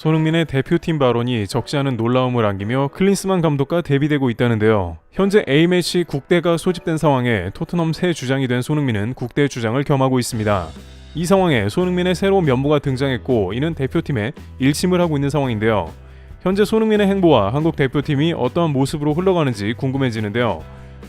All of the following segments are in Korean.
손흥민의 대표팀 발언이 적지 않은 놀라움을 안기며 클린스만 감독과 대비되고 있다는데요. 현재 A매치 국대가 소집된 상황에 토트넘 새 주장이 된 손흥민은 국대 주장을 겸하고 있습니다. 이 상황에 손흥민의 새로운 면모가 등장했고 이는 대표팀에 일침을 하고 있는 상황인데요. 현재 손흥민의 행보와 한국 대표팀이 어떠한 모습으로 흘러가는지 궁금해지는데요.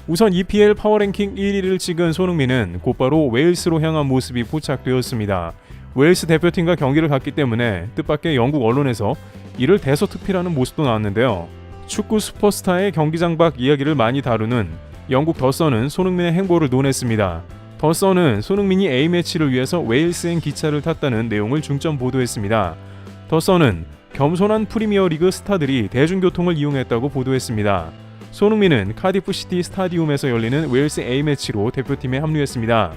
우선 EPL 파워랭킹 1위를 찍은 손흥민은 곧바로 웨일스로 향한 모습이 포착되었습니다. 웨일스 대표팀과 경기를 갔기 때문에 뜻밖의 영국 언론에서 이를 대서특필하는 모습도 나왔는데요. 축구 슈퍼스타의 경기장 밖 이야기를 많이 다루는 영국 더선은 손흥민의 행보를 논했습니다. 더선은 손흥민이 A매치를 위해서 웨일스행 기차를 탔다는 내용을 중점 보도했습니다. 더선은 겸손한 프리미어리그 스타들이 대중교통을 이용했다고 보도했습니다. 손흥민은 카디프시티 스타디움에서 열리는 웨일스 A매치로 대표팀에 합류했습니다.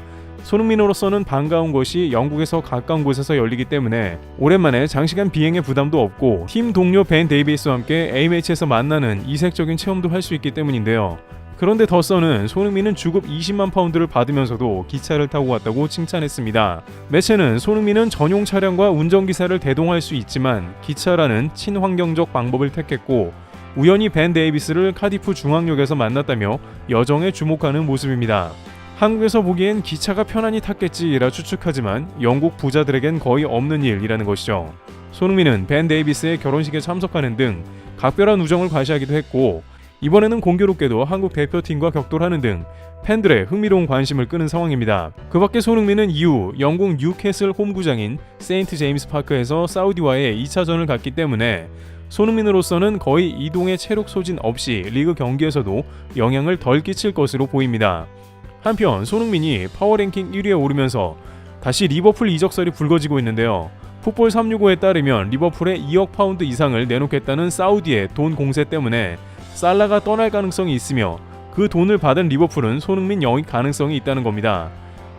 손흥민으로서는 반가운 것이 영국에서 가까운 곳에서 열리기 때문에 오랜만에 장시간 비행의 부담도 없고 팀 동료 벤 데이비스와 함께 A매치에서 만나는 이색적인 체험도 할 수 있기 때문인데요. 그런데 더선은 손흥민은 주급 20만 파운드를 받으면서도 기차를 타고 왔다고 칭찬했습니다. 매체는 손흥민은 전용 차량과 운전기사를 대동할 수 있지만 기차라는 친환경적 방법을 택했고 우연히 벤 데이비스를 카디프 중앙역에서 만났다며 여정에 주목하는 모습입니다. 한국에서 보기엔 기차가 편안히 탔겠지라 추측하지만 영국 부자들에겐 거의 없는 일이라는 것이죠. 손흥민은 벤 데이비스의 결혼식에 참석하는 등 각별한 우정을 과시하기도 했고 이번에는 공교롭게도 한국 대표팀과 격돌하는 등 팬들의 흥미로운 관심을 끄는 상황입니다. 그 밖에 손흥민은 이후 영국 뉴캐슬 홈구장인 세인트 제임스 파크에서 사우디와의 2차전을 갔기 때문에 손흥민으로서는 거의 이동의 체력 소진 없이 리그 경기에서도 영향을 덜 끼칠 것으로 보입니다. 한편 손흥민이 파워랭킹 1위에 오르면서 다시 리버풀 이적설이 불거지고 있는데요. 풋볼 365에 따르면 리버풀에 2억 파운드 이상을 내놓겠다는 사우디의 돈 공세 때문에 살라가 떠날 가능성이 있으며 그 돈을 받은 리버풀은 손흥민 영입 가능성이 있다는 겁니다.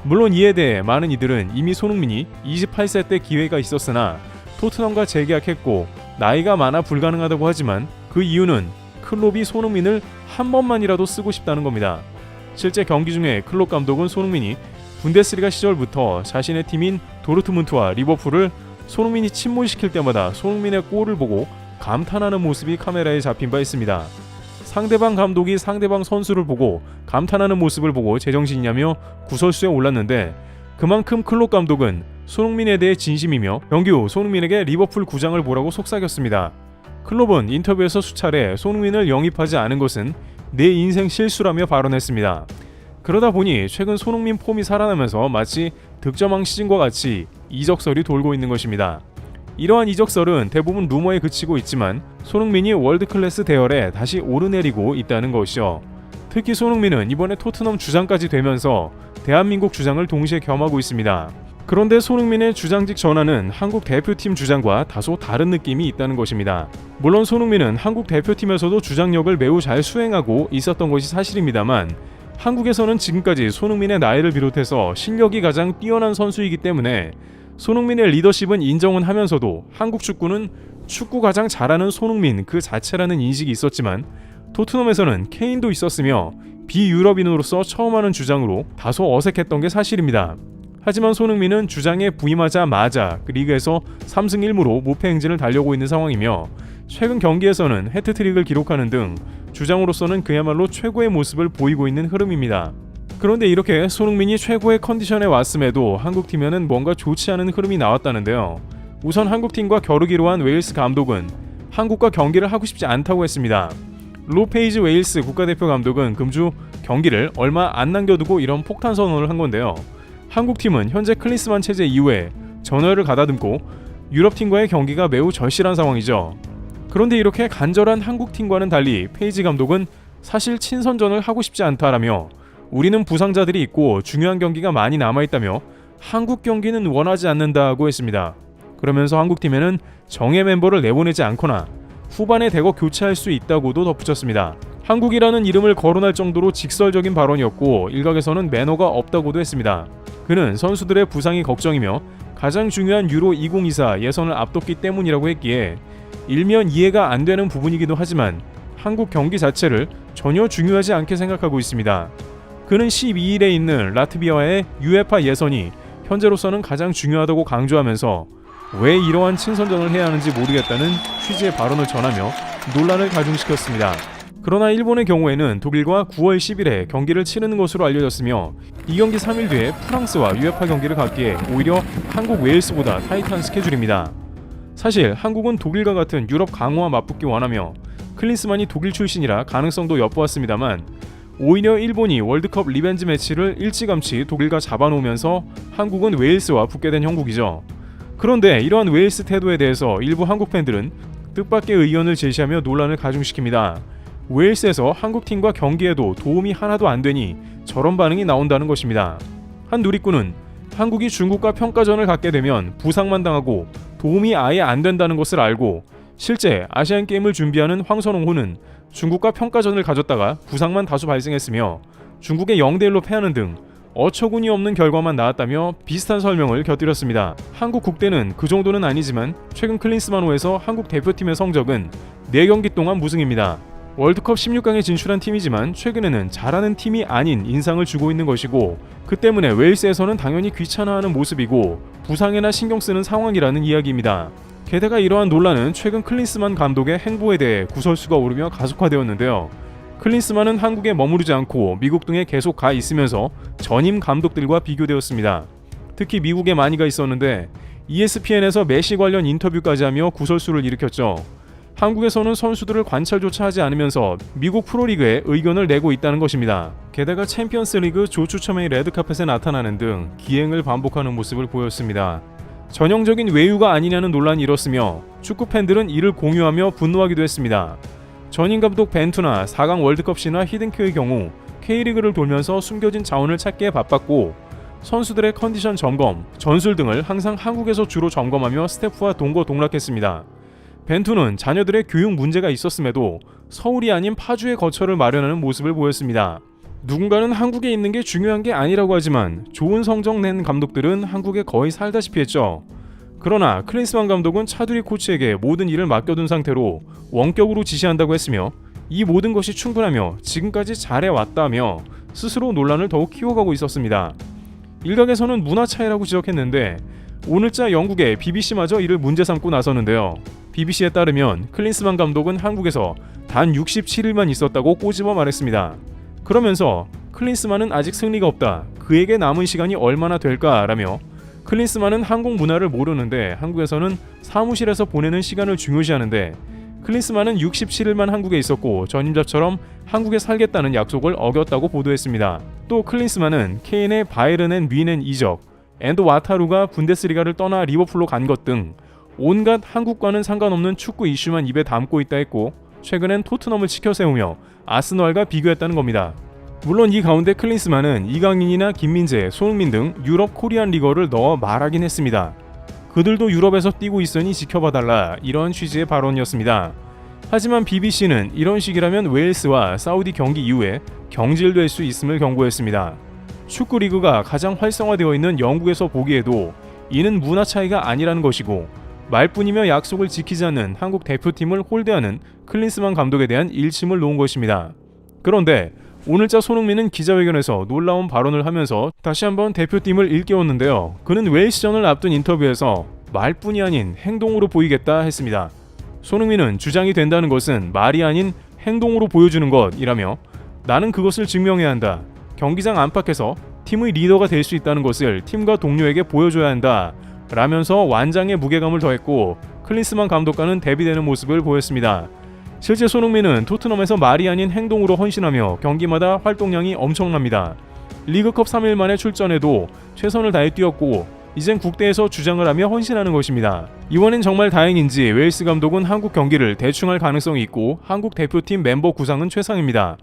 물론 이에 대해 많은 이들은 이미 손흥민이 28세 때 기회가 있었으나 토트넘과 재계약했고 나이가 많아 불가능하다고 하지만 그 이유는 클롭이 손흥민을 한 번만이라도 쓰고 싶다는 겁니다. 실제 경기 중에 클롭 감독은 손흥민이 분데스리가 시절부터 자신의 팀인 도르트문트와 리버풀을 손흥민이 침몰시킬 때마다 손흥민의 골을 보고 감탄하는 모습이 카메라에 잡힌 바 있습니다. 상대방 감독이 상대방 선수를 보고 감탄하는 모습을 보고 제정신이냐며 구설수에 올랐는데 그만큼 클롭 감독은 손흥민에 대해 진심이며 경기 후 손흥민에게 리버풀 구장을 보라고 속삭였습니다. 클롭은 인터뷰에서 수차례 손흥민을 영입하지 않은 것은 내 인생 실수라며 발언했습니다. 그러다 보니 최근 손흥민 폼이 살아나면서 마치 득점왕 시즌과 같이 이적설이 돌고 있는 것입니다. 이러한 이적설은 대부분 루머에 그치고 있지만 손흥민이 월드클래스 대열에 다시 오르내리고 있다는 것이죠. 특히 손흥민은 이번에 토트넘 주장까지 되면서 대한민국 주장을 동시에 겸하고 있습니다. 그런데 손흥민의 주장직 전환은 한국 대표팀 주장과 다소 다른 느낌이 있다는 것입니다. 물론 손흥민은 한국 대표팀에서도 주장력을 매우 잘 수행하고 있었던 것이 사실입니다만 한국에서는 지금까지 손흥민의 나이를 비롯해서 실력이 가장 뛰어난 선수이기 때문에 손흥민의 리더십은 인정은 하면서도 한국 축구는 축구 가장 잘하는 손흥민 그 자체라는 인식이 있었지만 토트넘에서는 케인도 있었으며 비유럽인으로서 처음 하는 주장으로 다소 어색했던 게 사실입니다. 하지만 손흥민은 주장에 부임하자마자 리그에서 3승 1무로 무패 행진을 달려고 있는 상황이며 최근 경기에서는 해트트릭을 기록하는 등 주장으로서는 그야말로 최고의 모습을 보이고 있는 흐름입니다. 그런데 이렇게 손흥민이 최고의 컨디션에 왔음에도 한국팀에는 뭔가 좋지 않은 흐름이 나왔다는데요. 우선 한국팀과 겨루기로 한 웨일스 감독은 한국과 경기를 하고 싶지 않다고 했습니다. 로페이즈 웨일스 국가대표 감독은 금주 경기를 얼마 안 남겨두고 이런 폭탄 선언을 한 건데요. 한국팀은 현재 클린스만 체제 이후에 전열을 가다듬고 유럽팀과의 경기가 매우 절실한 상황이죠. 그런데 이렇게 간절한 한국팀과는 달리 페이지 감독은 사실 친선전을 하고 싶지 않다라며 우리는 부상자들이 있고 중요한 경기가 많이 남아있다며 한국 경기는 원하지 않는다고 했습니다. 그러면서 한국팀에는 정예 멤버를 내보내지 않거나 후반에 대거 교체할 수 있다고도 덧붙였습니다. 한국이라는 이름을 거론할 정도로 직설적인 발언이었고 일각에서는 매너가 없다고도 했습니다. 그는 선수들의 부상이 걱정이며 가장 중요한 유로 2024 예선을 앞뒀기 때문이라고 했기에 일면 이해가 안 되는 부분이기도 하지만 한국 경기 자체를 전혀 중요하지 않게 생각하고 있습니다. 그는 12일에 있는 라트비아와의 UEFA 예선이 현재로서는 가장 중요하다고 강조하면서 왜 이러한 친선전을 해야 하는지 모르겠다는 취지의 발언을 전하며 논란을 가중시켰습니다. 그러나 일본의 경우에는 독일과 9월 10일에 경기를 치르는 것으로 알려졌으며 이 경기 3일 뒤에 프랑스와 UEFA 경기를 갖기에 오히려 한국 웨일스보다 타이트한 스케줄입니다. 사실 한국은 독일과 같은 유럽 강호와 맞붙기 원하며 클린스만이 독일 출신이라 가능성도 엿보았습니다만 오히려 일본이 월드컵 리벤지 매치를 일찌감치 독일과 잡아놓으면서 한국은 웨일스와 붙게 된 형국이죠. 그런데 이러한 웨일스 태도에 대해서 일부 한국 팬들은 뜻밖의 의견을 제시하며 논란을 가중시킵니다. 웨일스에서 한국팀과 경기에도 도움이 하나도 안 되니 저런 반응이 나온다는 것입니다. 한 누리꾼은 한국이 중국과 평가전을 갖게 되면 부상만 당하고 도움이 아예 안 된다는 것을 알고 실제 아시안게임을 준비하는 황선홍호는 중국과 평가전을 가졌다가 부상만 다수 발생했으며 중국에 0대1로 패하는 등 어처구니 없는 결과만 나왔다며 비슷한 설명을 곁들였습니다. 한국 국대는 그 정도는 아니지만 최근 클린스만호에서 한국 대표팀의 성적은 4경기 동안 무승입니다. 월드컵 16강에 진출한 팀이지만 최근에는 잘하는 팀이 아닌 인상을 주고 있는 것이고 그 때문에 웨일스에서는 당연히 귀찮아하는 모습이고 부상에나 신경 쓰는 상황이라는 이야기입니다. 게다가 이러한 논란은 최근 클린스만 감독의 행보에 대해 구설수가 오르며 가속화되었는데요. 클린스만은 한국에 머무르지 않고 미국 등에 계속 가 있으면서 전임 감독들과 비교되었습니다. 특히 미국에 많이 가 있었는데 ESPN에서 메시 관련 인터뷰까지 하며 구설수를 일으켰죠. 한국에서는 선수들을 관찰조차 하지 않으면서 미국 프로리그에 의견을 내고 있다는 것입니다. 게다가 챔피언스리그 조추첨의 레드카펫에 나타나는 등 기행을 반복하는 모습을 보였습니다. 전형적인 외유가 아니냐는 논란이 일었으며 축구 팬들은 이를 공유하며 분노하기도 했습니다. 전임 감독 벤투나 4강 월드컵 신화 히든크의 경우 K리그를 돌면서 숨겨진 자원을 찾기에 바빴고 선수들의 컨디션 점검, 전술 등을 항상 한국에서 주로 점검하며 스태프와 동거동락했습니다. 벤투는 자녀들의 교육 문제가 있었음에도 서울이 아닌 파주에 거처를 마련하는 모습을 보였습니다. 누군가는 한국에 있는 게 중요한 게 아니라고 하지만 좋은 성적 낸 감독들은 한국에 거의 살다시피 했죠. 그러나 클린스만 감독은 차두리 코치에게 모든 일을 맡겨둔 상태로 원격으로 지시한다고 했으며 이 모든 것이 충분하며 지금까지 잘해왔다며 스스로 논란을 더욱 키워가고 있었습니다. 일각에서는 문화 차이라고 지적했는데 오늘자 영국의 BBC마저 이를 문제 삼고 나서는데요. BBC에 따르면 클린스만 감독은 한국에서 단 67일만 있었다고 꼬집어 말했습니다. 그러면서 클린스만은 아직 승리가 없다. 그에게 남은 시간이 얼마나 될까라며 클린스만은 한국 문화를 모르는데 한국에서는 사무실에서 보내는 시간을 중요시하는데 클린스만은 67일만 한국에 있었고 전임자처럼 한국에 살겠다는 약속을 어겼다고 보도했습니다. 또 클린스만은 케인의 바이른 앤 뮌헨 이적, 앤드 와타루가 분데스리가를 떠나 리버풀로 간 것 등 온갖 한국과는 상관없는 축구 이슈만 입에 담고 있다 했고 최근엔 토트넘을 치켜세우며 아스널과 비교했다는 겁니다. 물론 이 가운데 클린스만은 이강인이나 김민재, 손흥민 등 유럽 코리안 리거를 넣어 말하긴 했습니다. 그들도 유럽에서 뛰고 있으니 지켜봐달라 이런 취지의 발언이었습니다. 하지만 BBC는 이런 식이라면 웨일스와 사우디 경기 이후에 경질될 수 있음을 경고했습니다. 축구 리그가 가장 활성화되어 있는 영국에서 보기에도 이는 문화 차이가 아니라는 것이고 말뿐이며 약속을 지키지 않는 한국 대표팀을 홀대하는 클린스만 감독에 대한 일침을 놓은 것입니다. 그런데 오늘자 손흥민은 기자회견에서 놀라운 발언을 하면서 다시 한번 대표팀을 일깨웠는데요. 그는 웨일스전을 앞둔 인터뷰에서 말뿐이 아닌 행동으로 보이겠다 했습니다. 손흥민은 주장이 된다는 것은 말이 아닌 행동으로 보여주는 것이라며 나는 그것을 증명해야 한다. 경기장 안팎에서 팀의 리더가 될 수 있다는 것을 팀과 동료에게 보여줘야 한다. 라면서 완장의 무게감을 더했고 클린스만 감독과는 대비되는 모습을 보였습니다. 실제 손흥민은 토트넘에서 말이 아닌 행동으로 헌신하며 경기마다 활동량이 엄청납니다. 리그컵 3일 만에 출전해도 최선을 다해 뛰었고 이젠 국대에서 주장을 하며 헌신하는 것입니다. 이번엔 정말 다행인지 웨일스 감독은 한국 경기를 대충 할 가능성이 있고 한국 대표팀 멤버 구상은 최상입니다.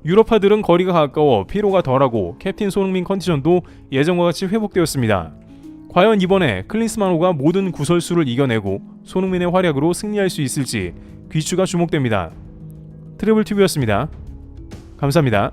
유럽파들은 거리가 가까워 피로가 덜하고 캡틴 손흥민 컨디션도 예전과 같이 회복되었습니다. 과연 이번에 클린스만호가 모든 구설수를 이겨내고 손흥민의 활약으로 승리할 수 있을지 귀추가 주목됩니다. 트래블TV였습니다. 감사합니다.